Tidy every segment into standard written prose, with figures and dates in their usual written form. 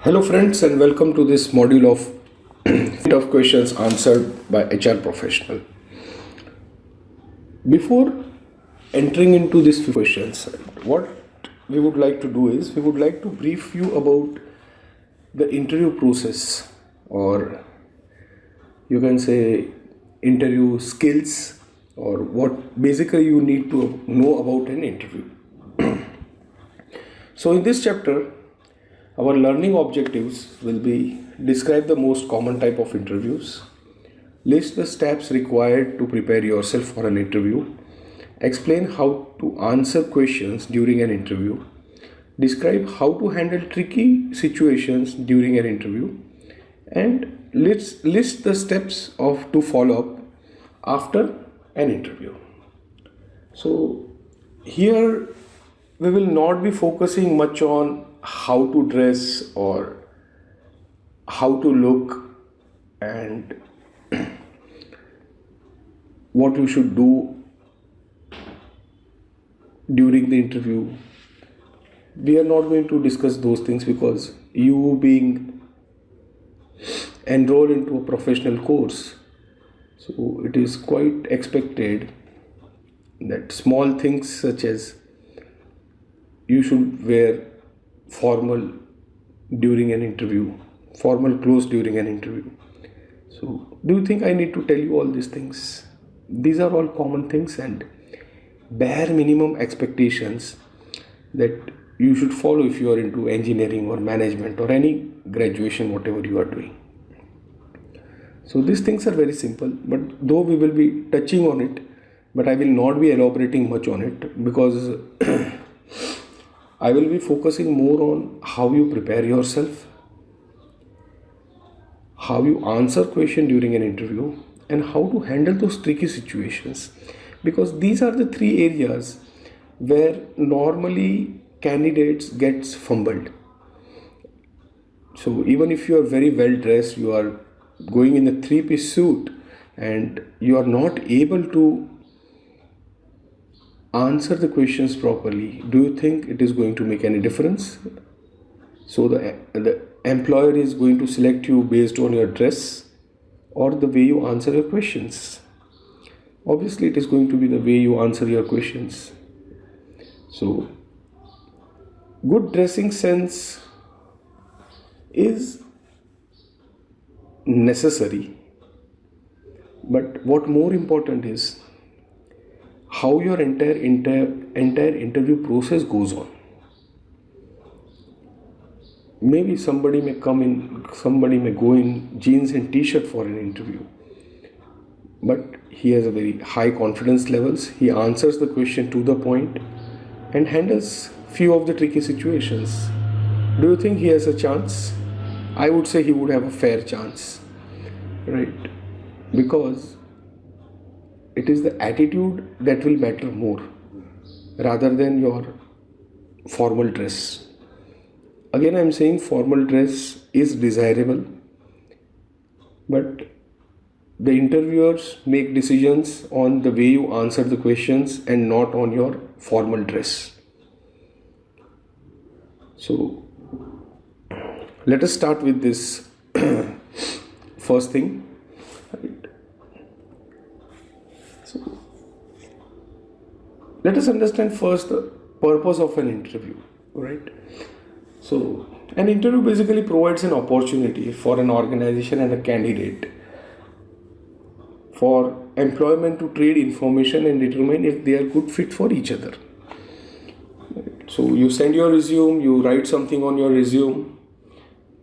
Hello, friends, and welcome to this module of of questions answered by HR professional. Before entering into these few questions, what we would like to do is we would like to brief you about the interview process, or you can say interview skills, or what basically you need to know about an interview. So, in this chapter, our learning objectives will be describe the most common type of interviews, list the steps required to prepare yourself for an interview, explain how to answer questions during an interview, describe how to handle tricky situations during an interview, and list the steps of to follow up after an interview. So here we will not be focusing much on how to dress or how to look and what you should do during the interview. We are not going to discuss those things because you being enrolled into a professional course, so it is quite expected that small things such as you should wear formal during an interview, formal clothes during an interview. So, do you think I need to tell you all these things? These are all common things and bare minimum expectations that you should follow if you are into engineering or management or any graduation, whatever you are doing. So, these things are very simple, but though we will be touching on it, but I will not be elaborating much on it because I will be focusing more on how you prepare yourself, how you answer question during an interview, and how to handle those tricky situations, because these are the three areas where normally candidates gets fumbled. So even if you are very well dressed, you are going in a three-piece suit and you are not able to answer the questions properly, do you think it is going to make any difference? So the employer is going to select you based on your dress or the way you answer your questions? Obviously, it is going to be the way you answer your questions. So, good dressing sense is necessary, but what more important is how your entire interview process goes on. Maybe somebody may go in jeans and t-shirt for an interview, but he has a very high confidence levels. He answers the question to the point and handles few of the tricky situations. Do you think he has a chance? I would say he would have a fair chance, right? Because it is the attitude that will matter more rather than your formal dress. Again, I am saying formal dress is desirable, but the interviewers make decisions on the way you answer the questions and not on your formal dress. So, let us start with this first thing. So, let us understand first the purpose of an interview, right? So, an interview basically provides an opportunity for an organization and a candidate for employment to trade information and determine if they are good fit for each other. So, you send your resume, you write something on your resume,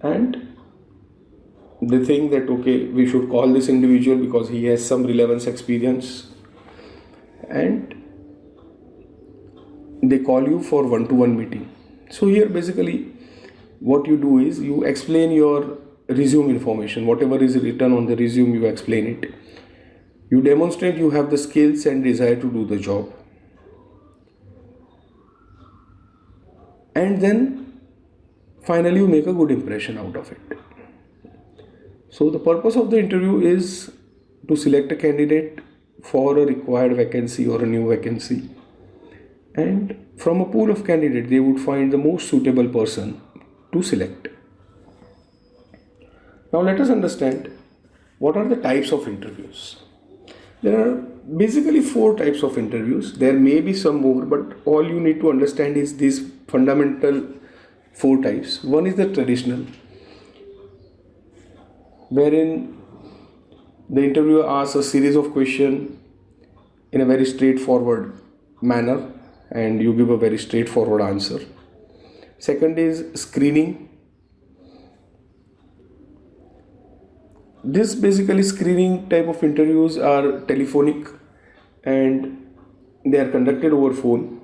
and they think that okay, we should call this individual because he has some relevance experience, and they call you for one-to-one meeting. So here basically what you do is you explain your resume information, whatever is written on the resume, you explain it. You demonstrate you have the skills and desire to do the job. And then finally you make a good impression out of it. So the purpose of the interview is to select a candidate for a required vacancy or a new vacancy. And from a pool of candidates, they would find the most suitable person to select. Now let us understand what are the types of interviews. There are basically four types of interviews. There may be some more, but all you need to understand is these fundamental four types. One is the traditional, wherein the interviewer asks a series of questions in a very straightforward manner and you give a very straightforward answer. Second is screening. This basically screening type of interviews are telephonic and they are conducted over phone.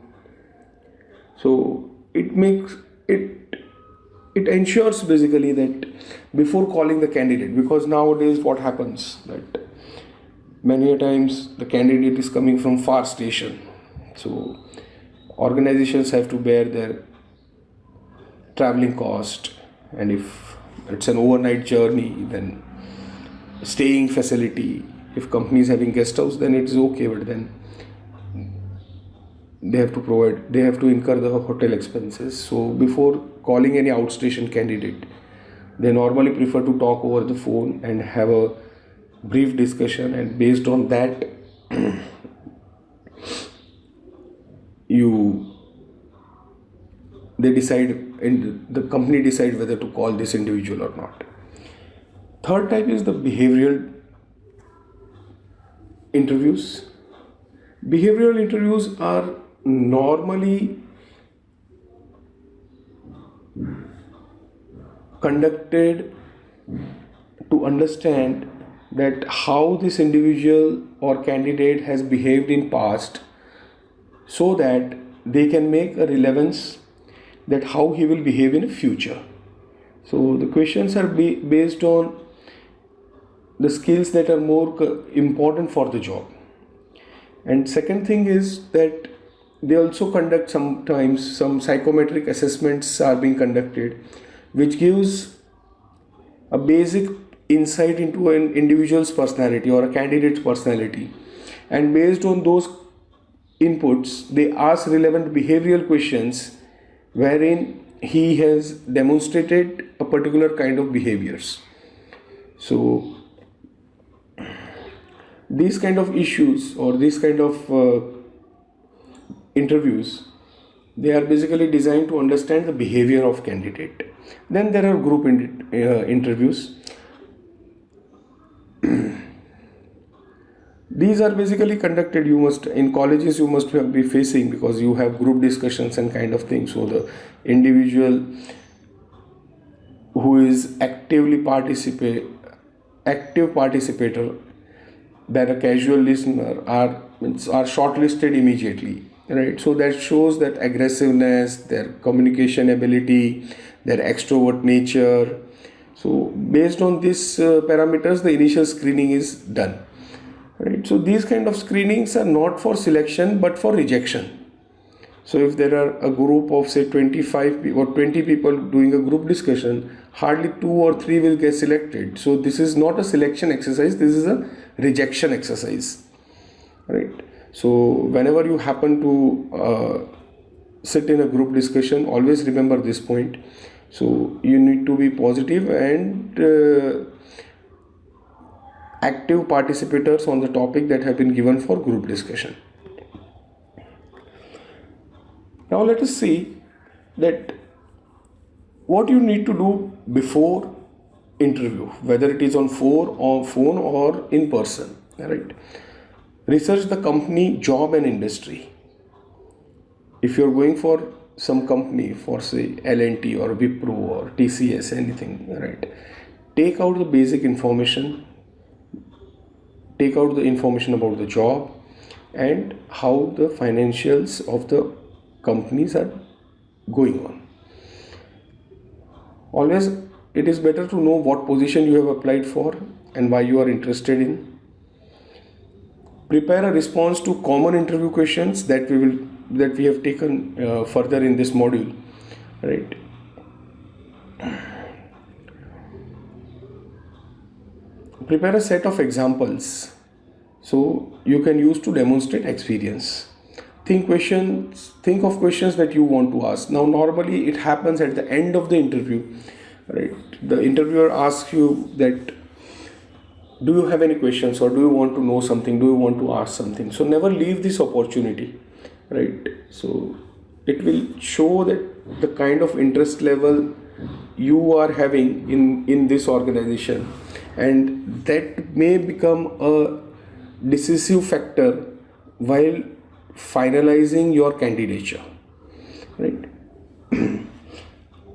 So it ensures basically that before calling the candidate, because nowadays what happens that many a times the candidate is coming from far station, so organizations have to bear their traveling cost, and if it's an overnight journey, then staying facility, if company is having guest house, then it's okay, but then they have to incur the hotel expenses. So before calling any outstation candidate, they normally prefer to talk over the phone and have a brief discussion, and based on that they decide, and the company decide whether to call this individual or not. Third type is the behavioral interviews. Behavioral interviews are normally conducted to understand that how this individual or candidate has behaved in past, so that they can make a relevance that how he will behave in the future. So the questions are based on the skills that are more important for the job. And second thing is that they also conduct sometimes some psychometric assessments are being conducted, which gives a basic insight into an individual's personality or a candidate's personality. And based on those inputs, they ask relevant behavioral questions wherein he has demonstrated a particular kind of behaviors. So these kind of issues or these kind of interviews, they are basically designed to understand the behavior of candidate. Then there are group interviews. These are basically conducted, in colleges you must be facing, because you have group discussions and kind of things. So the individual who is active participator than a casual listener are shortlisted immediately, right? So that shows that aggressiveness, their communication ability, their extrovert nature. So based on these parameters, the initial screening is done, right? So these kind of screenings are not for selection but for rejection. So if there are a group of say 25 or 20 people doing a group discussion, hardly 2 or 3 will get selected. So this is not a selection exercise, this is a rejection exercise, right? So whenever you happen to sit in a group discussion, always remember this point. So you need to be positive and active participators on the topic that have been given for group discussion. Now let us see that what you need to do before interview, whether it is on phone or in person, right? Research the company, job and industry. If you're going for some company, for say L&T or Wipro or TCS, anything, right? Take out the basic information, take out the information about the job and how the financials of the companies are going on. Always it is better to know what position you have applied for and why you are interested in. Prepare a response to common interview questions that we have taken further in this module, right? Prepare a set of examples so you can use to demonstrate experience. Think of questions that you want to ask. Now normally it happens at the end of the interview right? The interviewer asks you that, do you have any questions, or do you want to know something, do you want to ask something? So never leave this opportunity, right? So it will show that the kind of interest level you are having in this organization, and that may become a decisive factor while finalizing your candidature, right?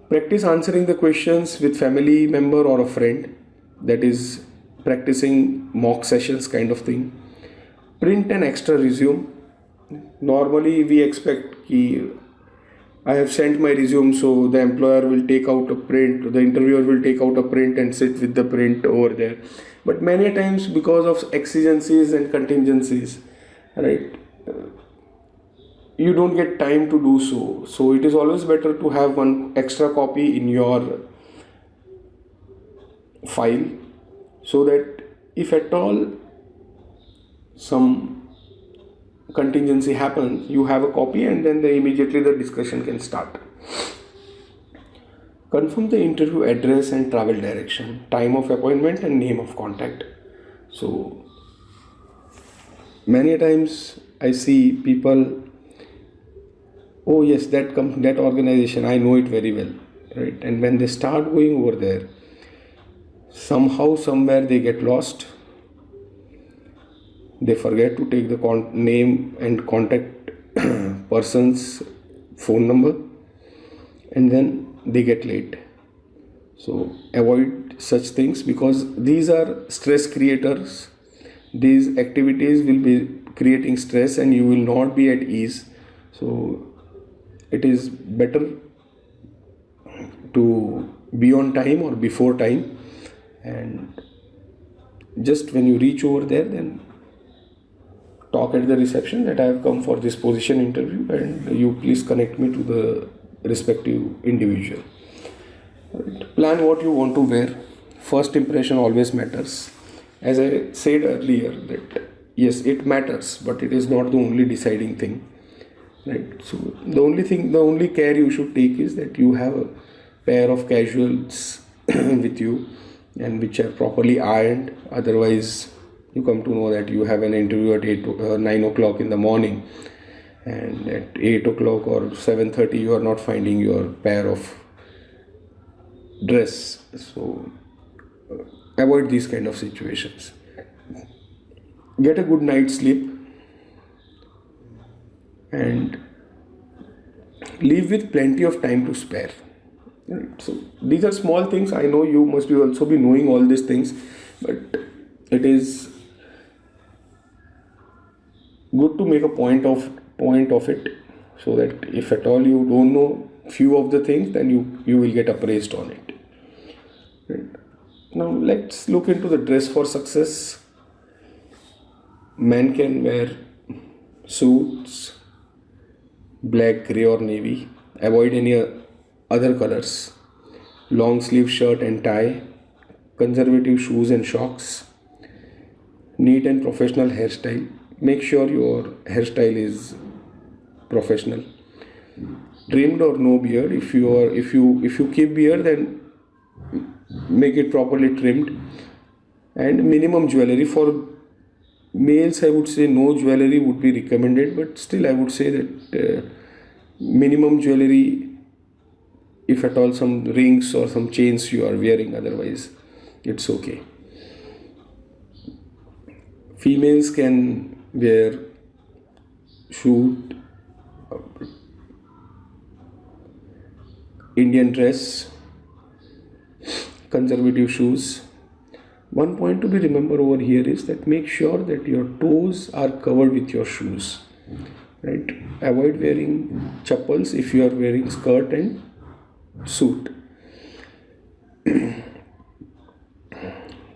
Practice answering the questions with family member or a friend, that is practicing mock sessions kind of thing. Print an extra resume. Normally we expect ki I have sent my resume, so the employer will take out a print, the interviewer will take out a print and sit with the print over there. But many times, because of exigencies and contingencies, right, you don't get time to do so. So it is always better to have one extra copy in your file, so that if at all some contingency happens, you have a copy, and then immediately the discussion can start. Confirm the interview address and travel direction, time of appointment and name of contact. So many times I see people, oh yes, that organization, I know it very well, right? And when they start going over there, somehow somewhere they get lost. They forget to take the name and contact person's phone number, and then they get late. So avoid such things, because these are stress creators. These activities will be creating stress and you will not be at ease. So it is better to be on time or before time, and just when you reach over there, then talk at the reception that I have come for this position interview and you please connect me to the respective individual. Right. Plan what you want to wear. First impression always matters. As I said earlier, that yes, it matters, but it is not the only deciding thing. Right. So the only care you should take is that you have a pair of casuals with you, and which are properly ironed. Otherwise, you come to know that you have an interview at 9 o'clock in the morning, and at 8 o'clock or 7:30 you are not finding your pair of dress. So avoid these kind of situations. Get a good night's sleep, and leave with plenty of time to spare. Right. So these are small things. I know you must be also be knowing all these things, but it is good to make a point of it, so that if at all you don't know few of the things, then you will get appraised on it. Right. Now let's look into the dress for success. Men can wear suits, black, grey or navy. Avoid any other colors. Long sleeve shirt and tie. Conservative shoes and socks. Neat and professional hairstyle. Make sure your hairstyle is professional. Trimmed or no beard. If you keep beard, then make it properly trimmed. And minimum jewelry. For males, I would say no jewelry would be recommended, but still I would say that minimum jewelry, if at all some rings or some chains you are wearing, otherwise it's okay. Females can wear suit, Indian dress, conservative shoes. One point to be remembered over here is that make sure that your toes are covered with your shoes. Right? Avoid wearing chappals if you are wearing skirt and suit.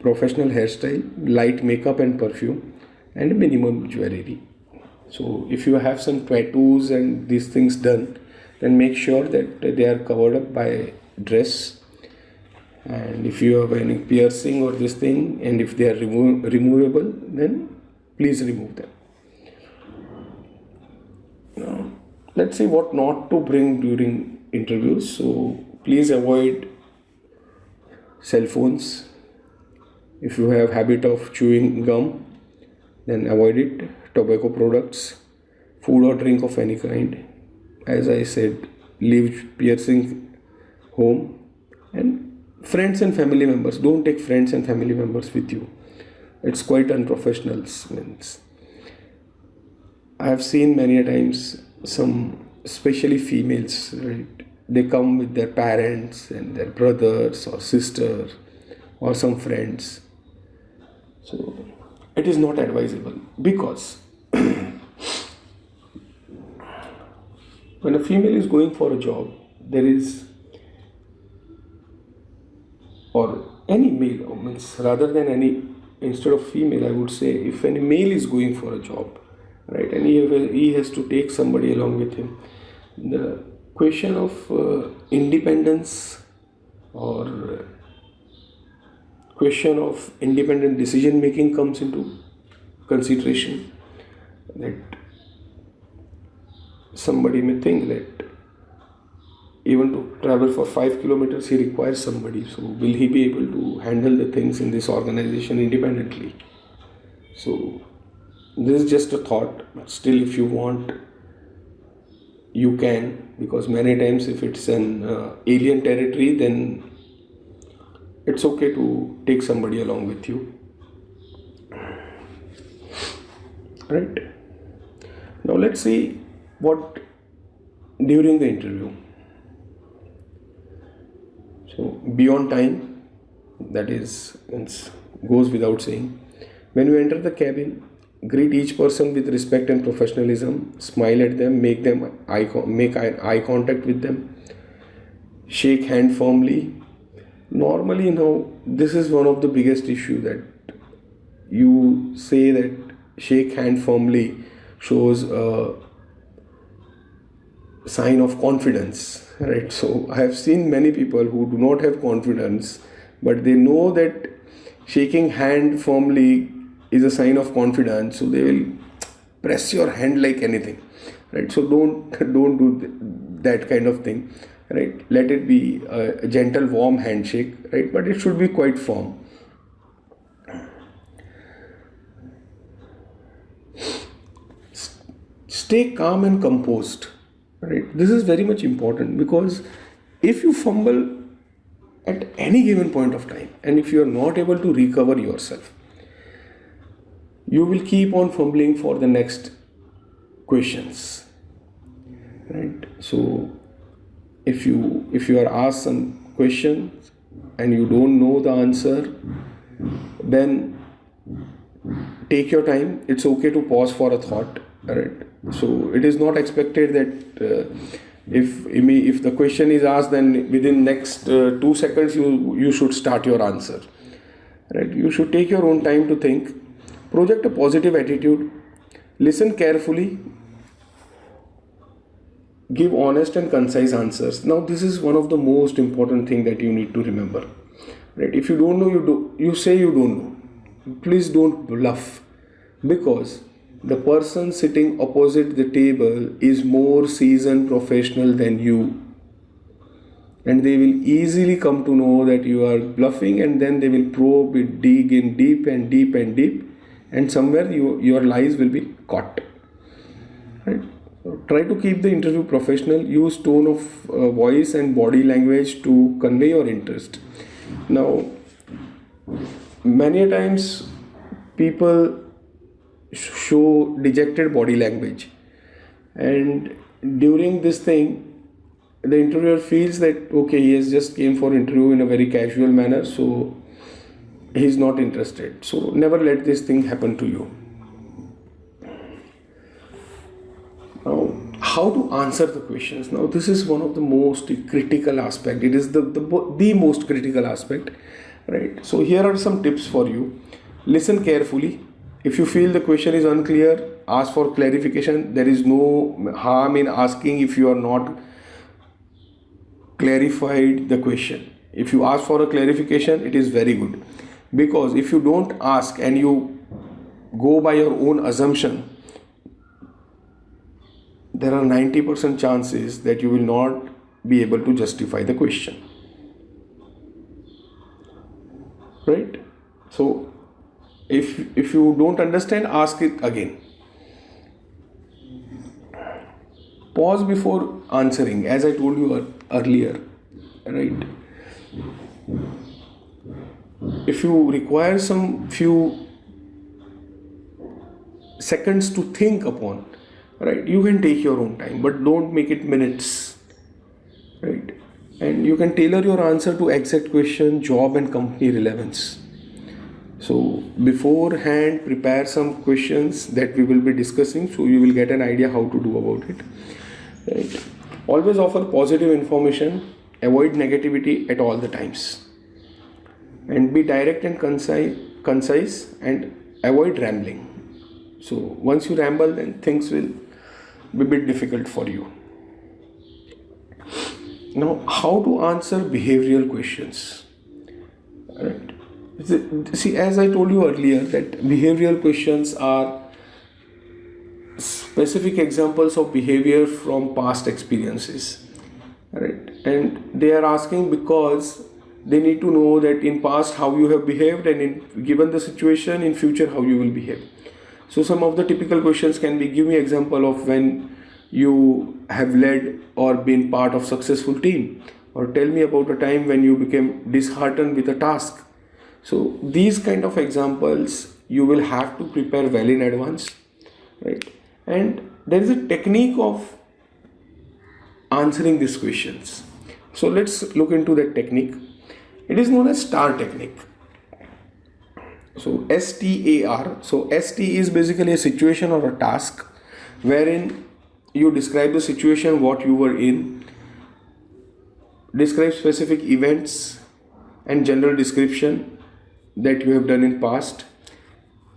Professional hairstyle, light makeup and perfume, and minimum jewelry. So if you have some tattoos and these things done, then make sure that they are covered up by dress. And if you have any piercing or this thing, and if they are removable, then please remove them. Now, let's see what not to bring during interviews. So please avoid cell phones. If you have habit of chewing gum, then avoid it. Tobacco products, food or drink of any kind. As I said, leave piercing home. And friends and family members, don't take friends and family members with you. It's quite unprofessional. Means I have seen many a times some, especially females, right? They come with their parents and their brothers or sisters or some friends. So it is not advisable, because when a female is going for a job, there is, or any male, or means rather than any, instead of female, I would say, if any male is going for a job, right, and he has to take somebody along with him, the question of independence, or question of independent decision making comes into consideration. That somebody may think that even to travel for 5 kilometers he requires somebody, so will he be able to handle the things in this organization independently? So this is just a thought, but still, if you want, you can, because many times if it's an alien territory, then it's okay to take somebody along with you, right? Now let's see what during the interview. So beyond time, that is, goes without saying. When you enter the cabin, greet each person with respect and professionalism. Smile at them, make eye contact with them. Shake hand firmly. Normally, this is one of the biggest issue, that you say that shake hand firmly shows a sign of confidence, right? So I have seen many people who do not have confidence, but they know that shaking hand firmly is a sign of confidence, so they will press your hand like anything, right? So don't do that kind of thing, right? Let it be a gentle, warm handshake, right? But it should be quite firm. Stay calm and composed, right? This is very much important, because if you fumble at any given point of time, and if you are not able to recover yourself, you will keep on fumbling for the next questions, right? So if you are asked some questions and you don't know the answer, then take your time. It's okay to pause for a thought, right? So it is not expected that if the question is asked, then within next 2 seconds you should start your answer, right? You should take your own time to think. Project a positive attitude. Listen carefully. Give honest and concise answers. Now this is one of the most important thing that you need to remember, right? If you don't know, you say you don't know. Please don't bluff, because the person sitting opposite the table is more seasoned professional than you, and they will easily come to know that you are bluffing, and then they will probe it, dig in deep and deep and deep, and somewhere your lies will be caught, right? So try to keep the interview professional. Use tone of voice and body language to convey your interest. Now many a times people show dejected body language, and during this thing the interviewer feels that okay, he has just came for interview in a very casual manner, so he's not interested. So never let this thing happen to you. Now, how to answer the questions? Now this is one of the most critical aspect. It is the most critical aspect, right? So here are some tips for you. Listen carefully. If you feel the question is unclear, ask for clarification. There is no harm in asking if you are not clarified the question. If you ask for a clarification, it is very good, because if you don't ask and you go by your own assumption, there are 90% chances that you will not be able to justify the question. right? So if you don't understand, ask it again. Pause before answering, as I told you earlier, right? If you require some few seconds to think upon, right, you can take your own time, but don't make it minutes, right? And you can tailor your answer to exact question, job and company relevance. So beforehand, prepare some questions that we will be discussing, so you will get an idea how to do about it, right? Always offer positive information, avoid negativity at all the times, and be direct and concise, and avoid rambling. So once you ramble, then things will be a bit difficult for you. Now, how to answer behavioral questions, right? See, as I told you earlier, that behavioral questions are specific examples of behavior from past experiences, right? And they are asking because they need to know that in past how you have behaved, and in given the situation in future how you will behave. So some of the typical questions can be: give me example of when you have led or been part of successful team, or tell me about a time when you became disheartened with a task. So these kind of examples you will have to prepare well in advance, right? And there is a technique of answering these questions. So let's look into that technique. It is known as STAR technique. So STAR. So ST is basically a situation or a task wherein you describe the situation, what you were in, describe specific events and general description that you have done in past.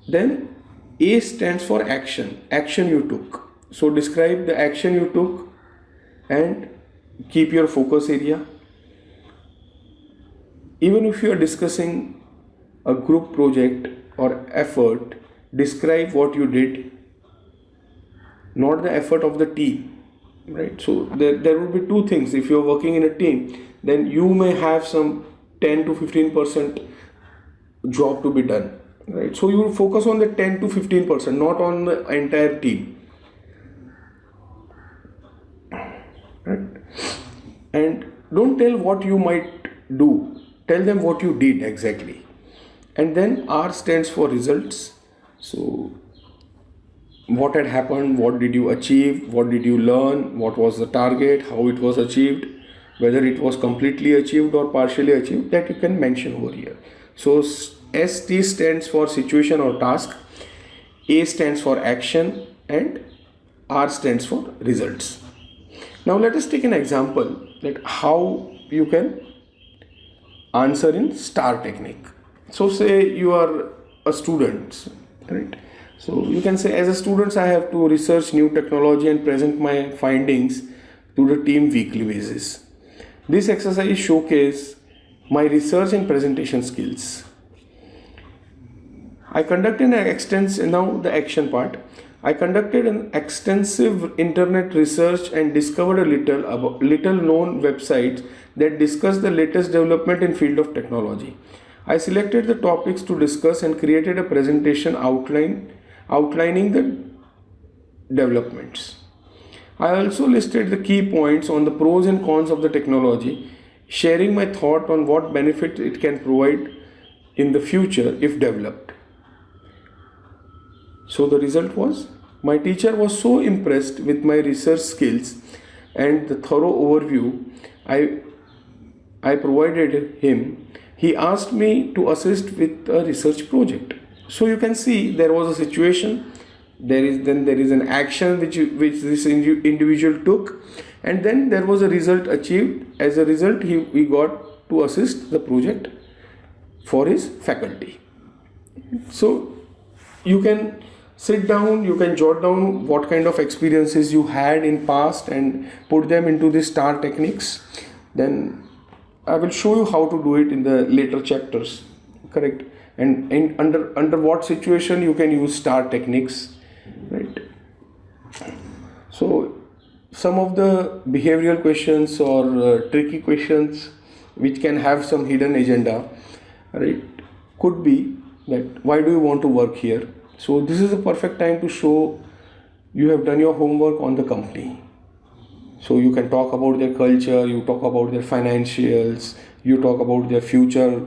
Then A stands for action you took. So describe the action you took and keep your focus area. Even if you are discussing a group project or effort, describe what you did, not the effort of the team, right? So there will be two things. If you are working in a team, then you may have some 10 to 15% job to be done, right? So you will focus on the 10 to 15%, not on the entire team, right? And don't tell what you might do, tell them what you did exactly. And then R stands for results. So what had happened, what did you achieve, what did you learn, what was the target, how it was achieved, whether it was completely achieved or partially achieved, that you can mention over here. So ST stands for situation or task, A stands for action, and R stands for results. Now let us take an example that how you can answer in STAR technique. So say you are a student, right? So you can say, as a student, I have to research new technology and present my findings to the team weekly basis. This exercise showcases my research and presentation skills. I conducted an extensive, now the action part. I conducted an extensive internet research and discovered a little known websites that discuss the latest development in field of technology. I selected the topics to discuss and created a presentation outlining the developments. I also listed the key points on the pros and cons of the technology, sharing my thought on what benefit it can provide in the future if developed. So the result was, my teacher was so impressed with my research skills and the thorough overview I provided him. He asked me to assist with a research project. So you can see there was a situation, there is an action which this individual took, and then there was a result achieved. As a result, he got to assist the project for his faculty. So you can sit down, you can jot down what kind of experiences you had in past and put them into the STAR techniques. Then I will show you how to do it in the later chapters, correct? And under what situation you can use STAR techniques, right? So some of the behavioral questions or tricky questions which can have some hidden agenda, right? could be that why do you want to work here? So this is the perfect time to show you have done your homework on the company. So you can talk about their culture, you talk about their financials, you talk about their future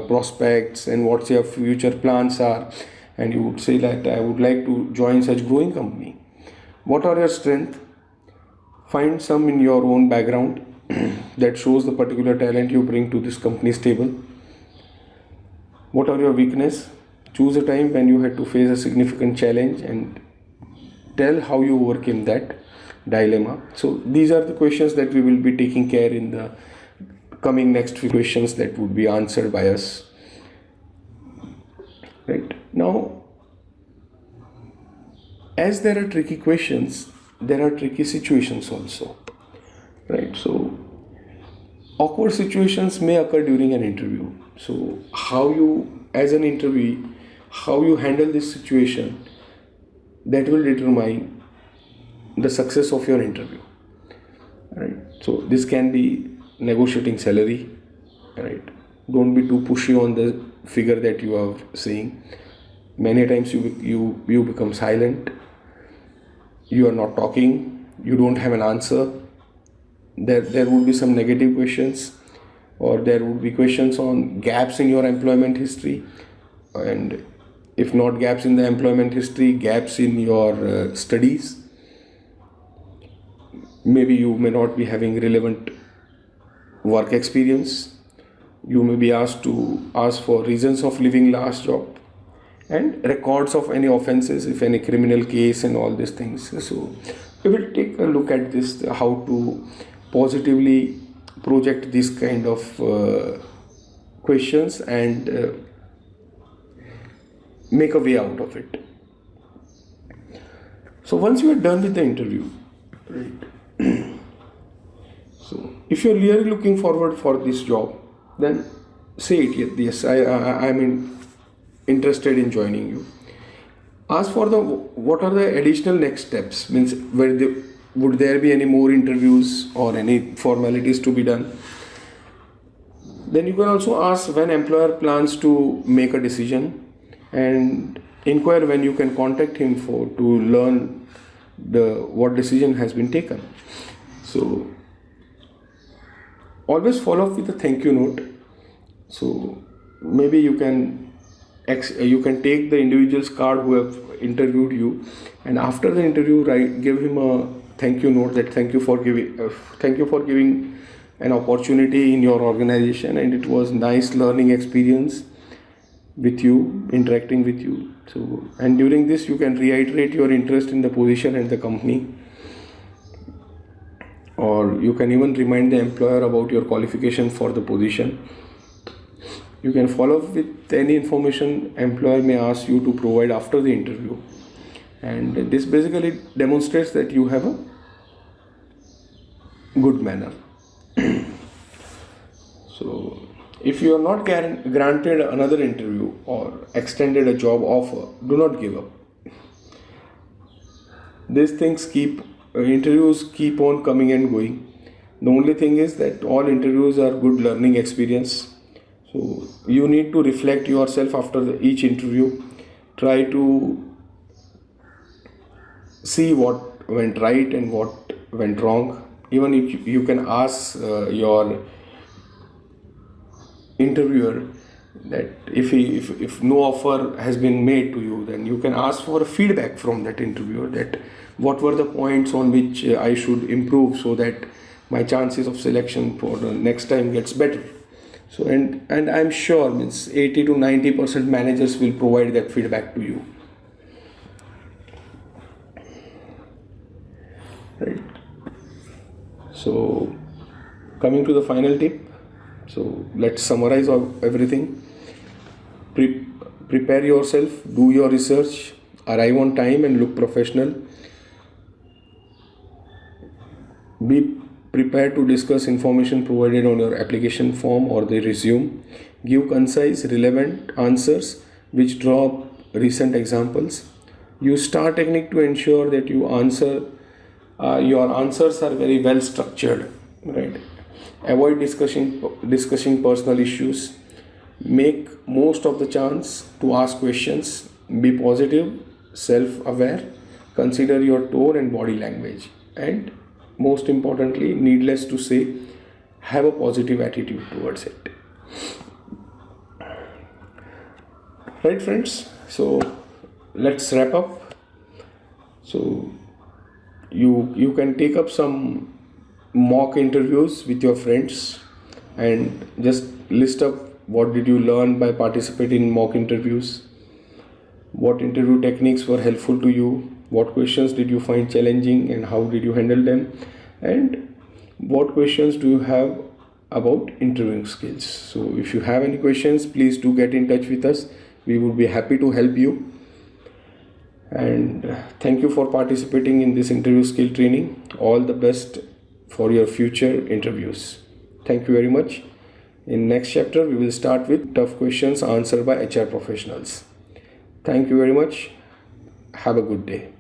prospects and what their future plans are, and you would say that I would like to join such growing company. What are your strengths? Find some in your own background that shows the particular talent you bring to this company's table. What are your weaknesses? Choose a time when you had to face a significant challenge and tell how you overcame that dilemma. So these are the questions that we will be taking care in the coming next few questions that would be answered by us. Right now, as there are tricky questions, there are tricky situations also. Right, so awkward situations may occur during an interview. So how you, as an interviewee, how you handle this situation, that will determine the success of your interview. Right, so this can be negotiating salary. Right, don't be too pushy on the figure that you are saying. Many times you become silent, you are not talking, you don't have an answer. There would be some negative questions, or there would be questions on gaps in your employment history, and if not gaps in the employment history, gaps in your studies. Maybe you may not be having relevant work experience. You may be asked to ask for reasons of leaving last job and records of any offenses, if any criminal case and all these things. So we will take a look at this, how to positively project this kind of questions and make a way out of it. So once you are done with the interview, right? So if you are really looking forward for this job, then say it, yes, I'm interested in joining you. Ask for what are the additional next steps, means would there be any more interviews or any formalities to be done. Then you can also ask when employer plans to make a decision, and inquire when you can contact him to learn what decision has been taken. So always follow up with a thank you note. So maybe you can take the individual's card who have interviewed you, and after the interview, give him a thank you note that thank you for giving an opportunity in your organization, and it was nice learning experience with you, interacting with you. So, and during this you can reiterate your interest in the position and the company, or you can even remind the employer about your qualification for the position. You can follow up with any information employer may ask you to provide after the interview, and this basically demonstrates that you have a good manner. So if you are not granted another interview or extended a job offer, do not give up. These things interviews keep on coming and going. The only thing is that all interviews are good learning experience. So you need to reflect yourself after each interview. Try to see what went right and what went wrong. Even if you can ask your interviewer that if no offer has been made to you, then you can ask for a feedback from that interviewer, that what were the points on which I should improve so that my chances of selection for the next time gets better. So and I'm sure 80 to 90% managers will provide that feedback to you. Right. So coming to the final tip. So let's summarize everything. Prepare yourself, do your research, arrive on time and look professional. Be prepared to discuss information provided on your application form or the resume. Give concise, relevant answers which draw up recent examples. Use STAR technique to ensure that your answers are very well structured. Right. Avoid discussing personal issues. Make most of the chance to ask questions. Be positive, self-aware. Consider your tone and body language. And most importantly, needless to say, have a positive attitude towards it. Right, friends? So let's wrap up. So you can take up some mock interviews with your friends and just list up what did you learn by participating in mock interviews, what interview techniques were helpful to you, what questions did you find challenging and how did you handle them, and what questions do you have about interviewing skills. So if you have any questions, please do get in touch with us. We would be happy to help you. And thank you for participating in this interview skill training. All the best for your future interviews. Thank you very much. In next chapter, we will start with tough questions answered by HR professionals. Thank you very much. Have a good day.